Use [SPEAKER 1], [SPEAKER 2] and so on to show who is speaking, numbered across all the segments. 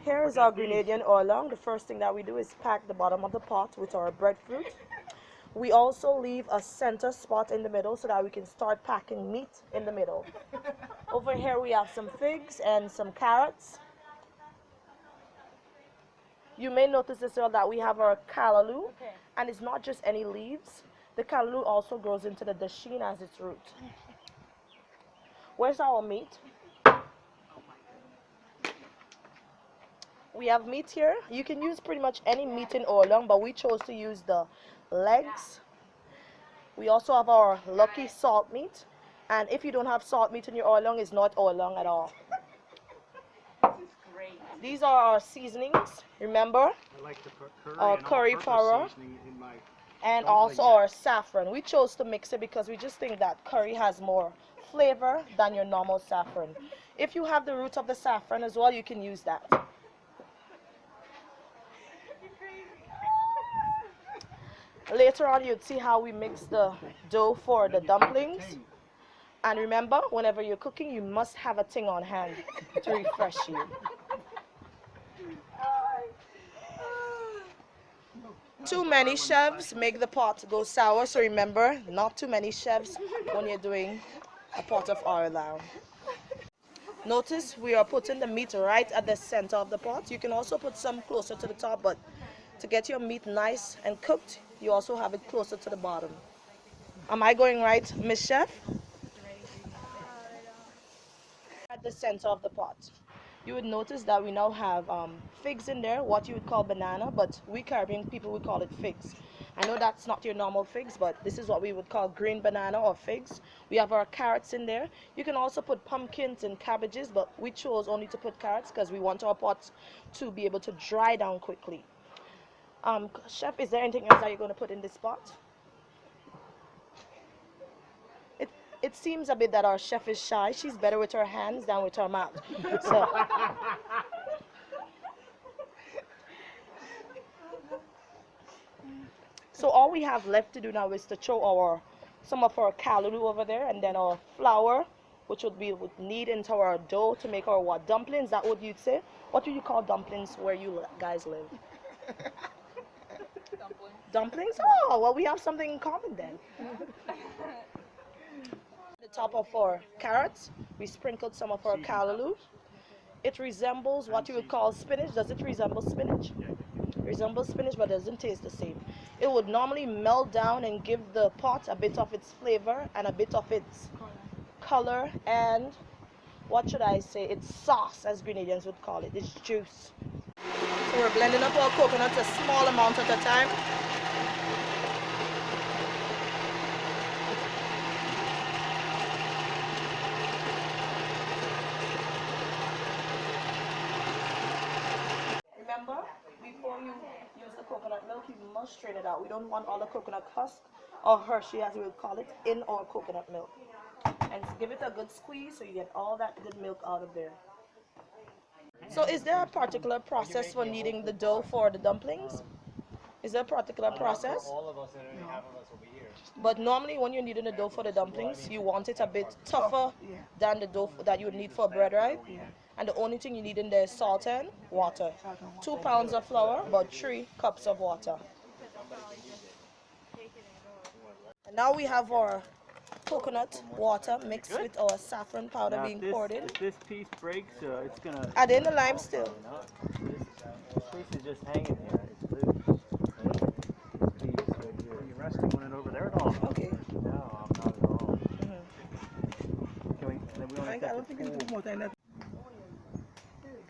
[SPEAKER 1] Here is our Grenadian oildown. The first thing that we do is pack the bottom of the pot with our breadfruit. We also leave a center spot in the middle so that we can start packing meat in the middle. Over here we have some figs and some carrots. You may notice as well that we have our calallo, and it's not just any leaves. The calallo also grows into the dasheen as its root. Where's our meat? We have meat here. You can use pretty much any meat in oildown, but we chose to use the legs. We also have our lucky salt meat, and if you don't have salt meat in your oildown, it's not oildown at all. These are our seasonings. Remember,
[SPEAKER 2] I like the curry
[SPEAKER 1] our curry powder and also our saffron. We chose to mix it because we just think that curry has more flavor than your normal saffron. If you have the root of the saffron as well, you can use that. Later on, you'd see how we mix the dough for the dumplings. And remember, whenever you're cooking, you must have a thing on hand to refresh you. Too many chefs make the pot go sour, so remember, not too many chefs when you're doing a pot of oildown. Notice we are putting the meat right at the center of the pot. You can also put some closer to the top, but to get your meat nice and cooked, you also have it closer to the bottom. Am I going right, Miss Chef? At the center of the pot. You would notice that we now have figs in there, what you would call banana, but we Caribbean people would call it figs. I know that's not your normal figs, but this is what we would call green banana or figs. We have our carrots in there. You can also put pumpkins and cabbages, but we chose only to put carrots because we want our pot to be able to dry down quickly. Chef, is there anything else that you're going to put in this pot? It seems a bit that our chef is shy. She's better with her hands than with her mouth. So all we have left to do now is to throw some of our calallo over there, and then our flour, which would need into our dough to make our what, dumplings? Is that what you'd say? What do you call dumplings where you guys live? Dumplings? Oh, well, we have something in common then. The top of our carrots, we sprinkled some of our calallo. It resembles what you would call spinach. Does it resemble spinach? It resembles spinach, but doesn't taste the same. It would normally melt down and give the pot a bit of its flavor and a bit of its color and, what should I say, its sauce, as Grenadians would call it, its juice. So we're blending up our coconut a small amount at a time. Remember, before you use the coconut milk, you must strain it out. We don't want all the coconut husk, or Hershey as we would call it, in our coconut milk. And give it a good squeeze so you get all that good milk out of there. So is there a particular process for kneading the dough for the dumplings? Is there a particular process?
[SPEAKER 2] All of us and half of us over here.
[SPEAKER 1] But normally when you're kneading the dough for the dumplings, you want it a bit tougher than the dough that you would need for bread, right? And the only thing you need in there is salt and water. 2 pounds of flour, about 3 cups of water. And now we have our coconut water mixed with our saffron powder being poured in.
[SPEAKER 2] If this piece breaks, it's gonna.
[SPEAKER 1] Add in the lime still.
[SPEAKER 2] This piece is just hanging here. It's loose. This piece right here. Are you resting on it over there at all?
[SPEAKER 1] Okay.
[SPEAKER 2] No, I'm not at all. Can we? Then we
[SPEAKER 1] I don't think it's more than that.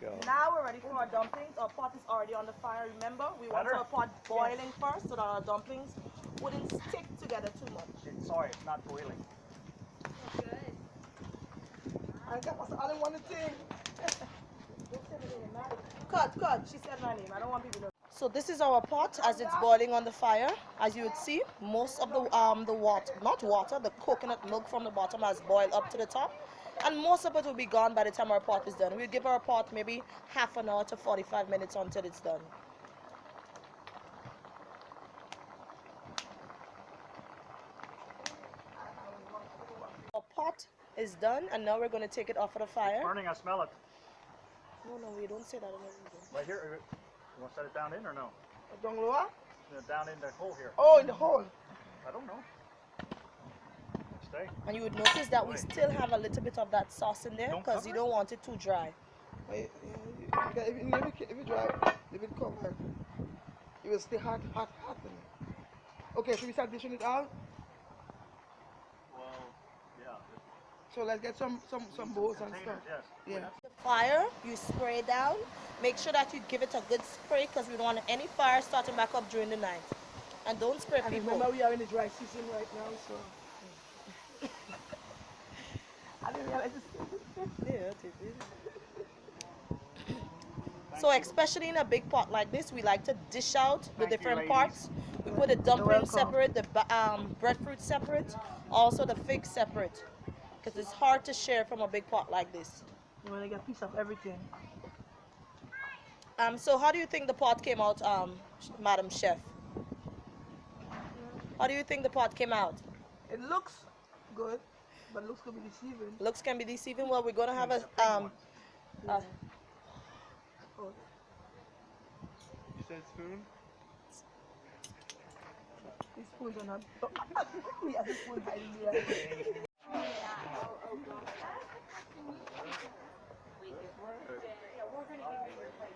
[SPEAKER 2] Go.
[SPEAKER 1] Now we're ready for our dumplings. Our pot is already on the fire. Remember, we want our pot boiling first so that our dumplings wouldn't stick together too much.
[SPEAKER 2] Sorry, it's not boiling.
[SPEAKER 1] Good. I don't want to sing. Cut. She said my name. I don't want people to know. So this is our pot as it's boiling on the fire. As you would see, most of the coconut milk from the bottom has boiled up to the top. And most of it will be gone by the time our pot is done. We'll give our pot maybe half an hour to 45 minutes until it's done. Our pot is done, and now we're going to take it off of the fire.
[SPEAKER 2] It's burning, I smell it.
[SPEAKER 1] No, we don't say that in the region.
[SPEAKER 2] Right here. You want to set it down in or no?
[SPEAKER 3] Down lower?
[SPEAKER 2] Down in the hole here.
[SPEAKER 3] Oh, in the hole.
[SPEAKER 2] I don't know. Stay.
[SPEAKER 1] And you would notice that we still have a little bit of that sauce in there because you don't want it too dry.
[SPEAKER 3] If you dry, if it covered, it will stay hot. Okay, should we start dishing it out?
[SPEAKER 2] Well, yeah.
[SPEAKER 3] So let's get some bowls and stuff.
[SPEAKER 2] Yes.
[SPEAKER 3] Yeah.
[SPEAKER 1] The fire, you spray down. Make sure that you give it a good spray because we don't want any fire starting back up during the night. And don't spray
[SPEAKER 3] And
[SPEAKER 1] people.
[SPEAKER 3] remember, we are in the dry season right now, so. I didn't realize
[SPEAKER 1] So especially in a big pot like this, we like to dish out the different parts. We put the dumpling separate, the breadfruit separate, also the fig separate. Because it's hard to share from a big pot like this.
[SPEAKER 3] you want to get a piece of everything.
[SPEAKER 1] So how do you think the pot came out, Madam Chef? How do you think the pot came out?
[SPEAKER 3] It looks good, but looks could be deceiving.
[SPEAKER 1] Looks can be deceiving. Well, we're gonna have a
[SPEAKER 2] You said spoon?
[SPEAKER 3] These spoons are not. We have the spoon hiding here.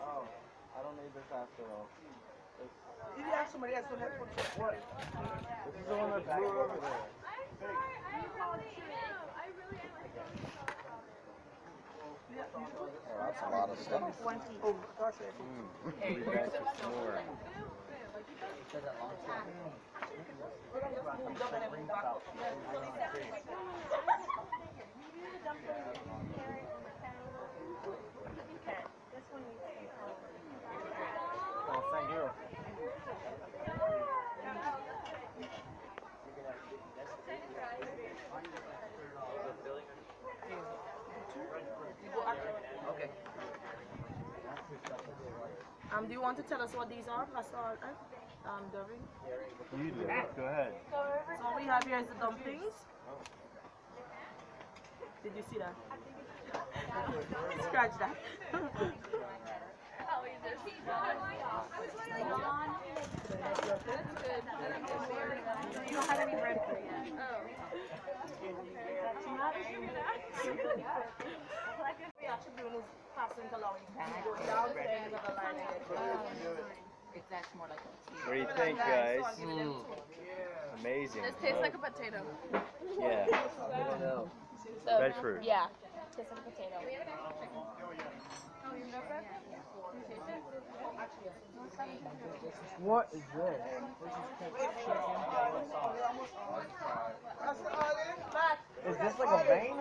[SPEAKER 2] Oh, I don't need this after all.
[SPEAKER 3] If you have somebody else to help put what?
[SPEAKER 2] This is the one that blew over there.
[SPEAKER 4] Oh, that's a lot of stuff.
[SPEAKER 3] Oh, gosh,
[SPEAKER 4] We'll be back with some more.
[SPEAKER 2] Oh, thank you.
[SPEAKER 4] Okay.
[SPEAKER 1] do you want to tell us what these are? That's all, Doreen.
[SPEAKER 2] You do. Go ahead.
[SPEAKER 1] So what we have here is the dumplings. Did you see that? Scratch that.
[SPEAKER 5] You don't have any breadfruit yet.
[SPEAKER 1] We actually doing is passing allowing go downstairs and the line.
[SPEAKER 5] It's actually more like a
[SPEAKER 2] What do you think, guys? Amazing.
[SPEAKER 5] This tastes like a potato.
[SPEAKER 2] Yeah. Breadfruit.
[SPEAKER 1] Yeah.
[SPEAKER 5] Tastes like a potato. Oh, you know bread?
[SPEAKER 3] What is this?
[SPEAKER 2] Is this like a vein?